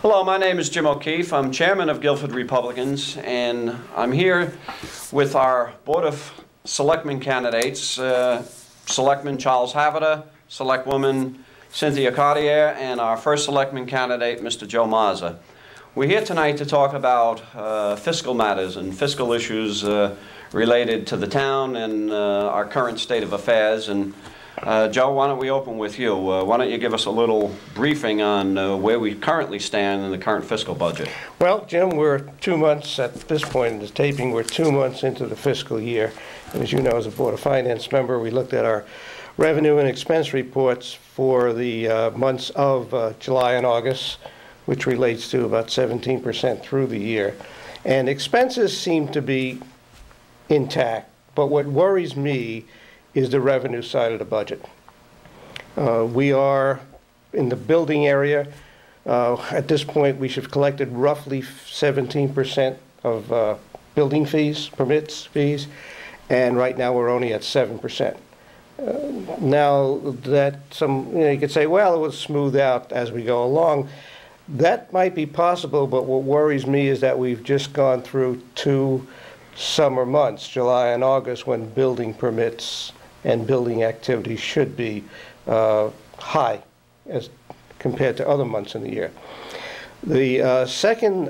Hello, my name is Jim O'Keefe. I'm chairman of Guilford Republicans, and I'm here with our Board of Selectman candidates, Selectman Charles Havita, Selectwoman Cynthia Cartier, and our first Selectman candidate, Mr. Joe Mazza. We're here tonight to talk about fiscal matters and fiscal issues related to the town and our current state of affairs. And Joe, why don't we open with you? Why don't you give us a little briefing on where we currently stand in the current fiscal budget? Well, Jim, we're 2 months at this point in the taping. We're 2 months into the fiscal year. And as you know, as a Board of Finance member, we looked at our revenue and expense reports for the months of July and August, which relates to about 17% through the year. And expenses seem to be intact, but what worries me is the revenue side of the budget. We are in the building area. At this point, we should have collected roughly 17% of building fees, permits fees, and right now we're only at 7%. Now that you could say, well, it will smooth out as we go along. That might be possible, but what worries me is that we've just gone through 2 summer months, July and August, when building permits and building activity should be high as compared to other months in the year. The second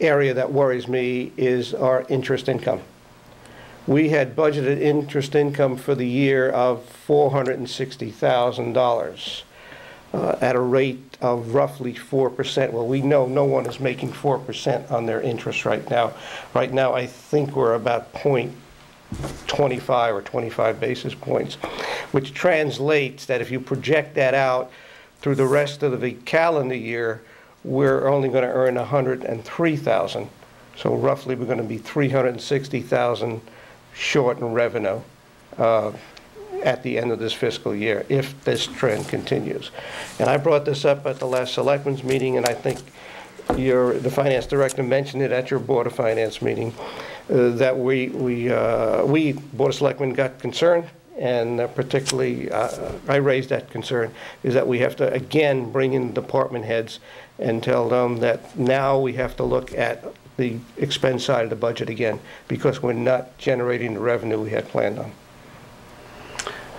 area that worries me is our interest income. We had budgeted interest income for the year of $460,000 at a rate of roughly 4%. Well, we know no one is making 4% on their interest right now. Right now, I think we're about 0.25 or 25 basis points, which translates that if you project that out through the rest of the calendar year, we're only going to earn $103,000. So roughly we're going to be $360,000 short in revenue at the end of this fiscal year if this trend continues. And I brought this up at the last Selectmen's meeting, and I think the finance director mentioned it at your Board of Finance meeting, that we Board of Selectmen got concerned, and particularly I raised that concern, is that we have to again bring in department heads and tell them that now we have to look at the expense side of the budget again, because we're not generating the revenue we had planned on.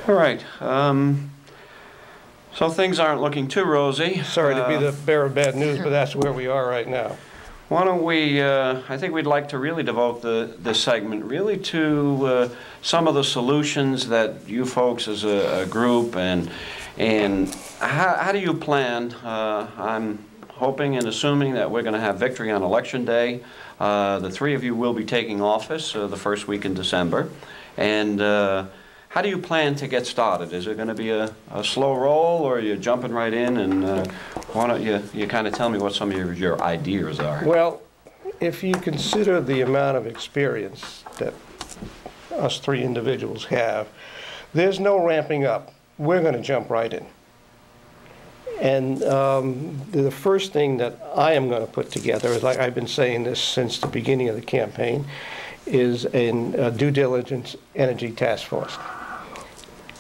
All right. So things aren't looking too rosy. Sorry to be the bearer of bad news, but that's where we are right now. Why don't we, I think we'd like to really devote this segment really to some of the solutions that you folks as a group, and how do you plan? I'm hoping and assuming that we're going to have victory on Election Day. The 3 of you will be taking office the first week in December. And how do you plan to get started? Is it going to be a slow roll, or are you jumping right in? And why don't you kind of tell me what some of your ideas are? Well, if you consider the amount of experience that us 3 individuals have, there's no ramping up. We're going to jump right in. And the first thing that I am going to put together, is, like I've been saying this since the beginning of the campaign, is a due diligence energy task force.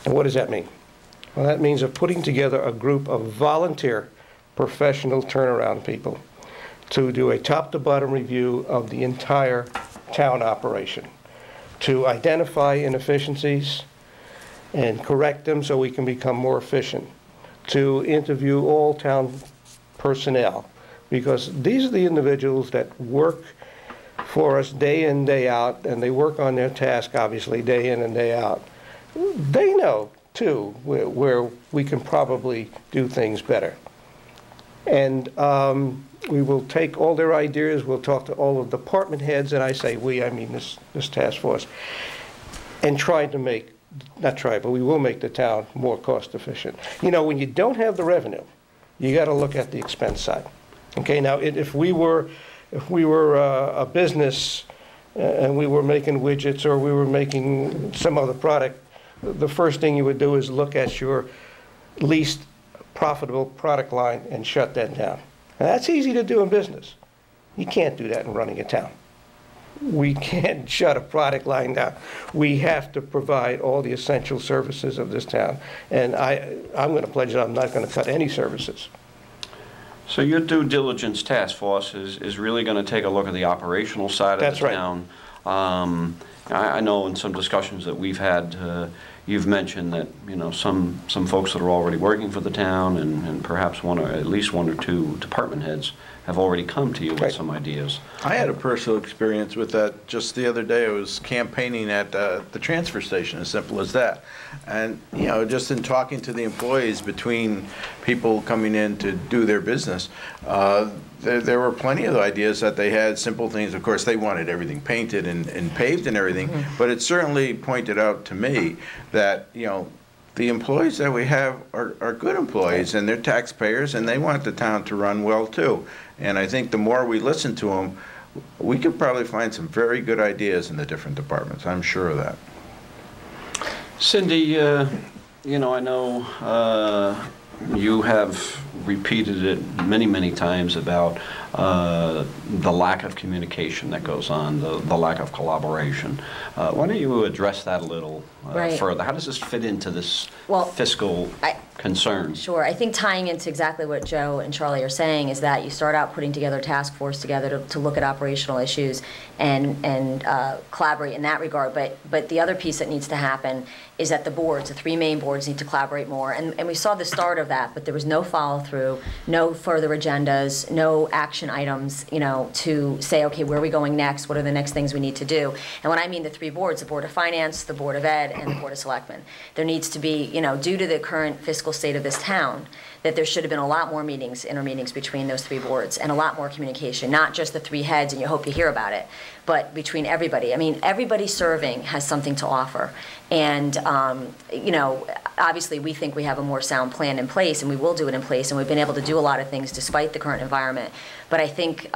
And what does that mean? Well, that means of putting together a group of volunteer professional turnaround people to do a top-to-bottom review of the entire town operation, to identify inefficiencies and correct them so we can become more efficient, to interview all town personnel, because these are the individuals that work for us day in, day out, and they work on their task, obviously, day in and day out. They know, too, where we can probably do things better. And we will take all their ideas, we'll talk to all of the department heads, and I say we, I mean this task force, and try to make, not try, but we will make the town more cost efficient. You know, when you don't have the revenue, you got to look at the expense side. Okay, now if we were a business and we were making widgets, or we were making some other product, the first thing you would do is look at your least profitable product line and shut that down. Now, that's easy to do in business. You can't do that in running a town. We can't shut a product line down. We have to provide all the essential services of this town. And I'm going to pledge that I'm not going to cut any services. So your due diligence task force is really going to take a look at the operational side of That's the right. town. I know in some discussions that we've had, you've mentioned that, you know, some folks that are already working for the town and perhaps at least one or two department heads have already come to you with Right. some ideas. I had a personal experience with that just the other day. I was campaigning at the transfer station, as simple as that. And, you know, just in talking to the employees between people coming in to do their business, there were plenty of ideas that they had, simple things. Of course, they wanted everything painted and paved and everything, but it certainly pointed out to me that, you know, the employees that we have are good employees, and they're taxpayers, and they want the town to run well, too. And I think the more we listen to them, we could probably find some very good ideas in the different departments. I'm sure of that. Cindy, you know, I know you have repeated it many, many times about the lack of communication that goes on, the lack of collaboration. Why don't you address that a little Right. further? How does this fit into this Well, fiscal concern? Sure. I think tying into exactly what Joe and Charlie are saying is that you start out putting together a task force together to look at operational issues and collaborate in that regard. But the other piece that needs to happen is that the boards, the three main boards, need to collaborate more. And we saw the start of that, but there was no follow-through, no further agendas, no action items, you know, to say, okay, where are we going next? What are the next things we need to do? And when I mean the three boards, the Board of Finance, the Board of Ed, and the Board of Selectmen, there needs to be, you know, due to the current fiscal state of this town, that there should have been a lot more meetings, intermeetings between those three boards, and a lot more communication, not just the three heads, and you hope you hear about it, but between everybody. I mean, everybody serving has something to offer. And, you know, obviously we think we have a more sound plan in place, and we will do it in place, and we've been able to do a lot of things despite the current environment. But I think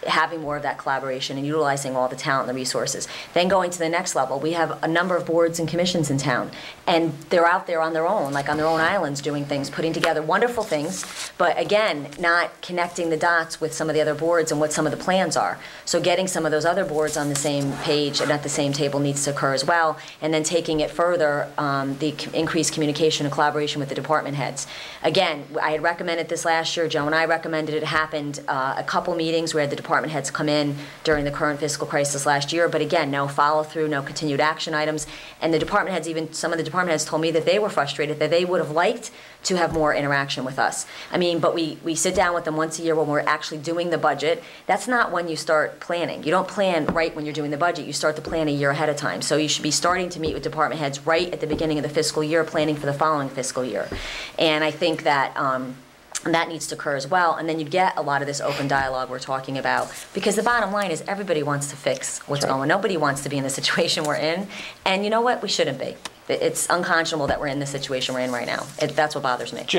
having more of that collaboration and utilizing all the talent and the resources. Then going to the next level, we have a number of boards and commissions in town, and they're out there on their own, like on their own islands, doing things, putting together wonderful things, but again, not connecting the dots with some of the other boards and what some of the plans are. So getting some of those other boards on the same page and at the same table needs to occur as well, and then taking it further, the increased communication and collaboration with the department heads. Again, I had recommended this last year, Joe and I recommended it. It happened a couple meetings where the department heads come in during the current fiscal crisis last year, but again, no follow-through, no continued action items, and the department heads, even some of the department heads told me that they were frustrated, that they would have liked to have more interaction with us. I mean, but we sit down with them once a year when we're actually doing the budget. That's not when you start planning. You don't plan right when you're doing the budget. You start to plan a year ahead of time. So you should be starting to meet with department heads right at the beginning of the fiscal year, planning for the following fiscal year. And I think that that needs to occur as well, and then you get a lot of this open dialogue we're talking about, because the bottom line is everybody wants to fix what's going on. Nobody wants to be in the situation we're in, and you know what? We shouldn't be. It's unconscionable that we're in the situation we're in right now. That's what bothers me. Jim,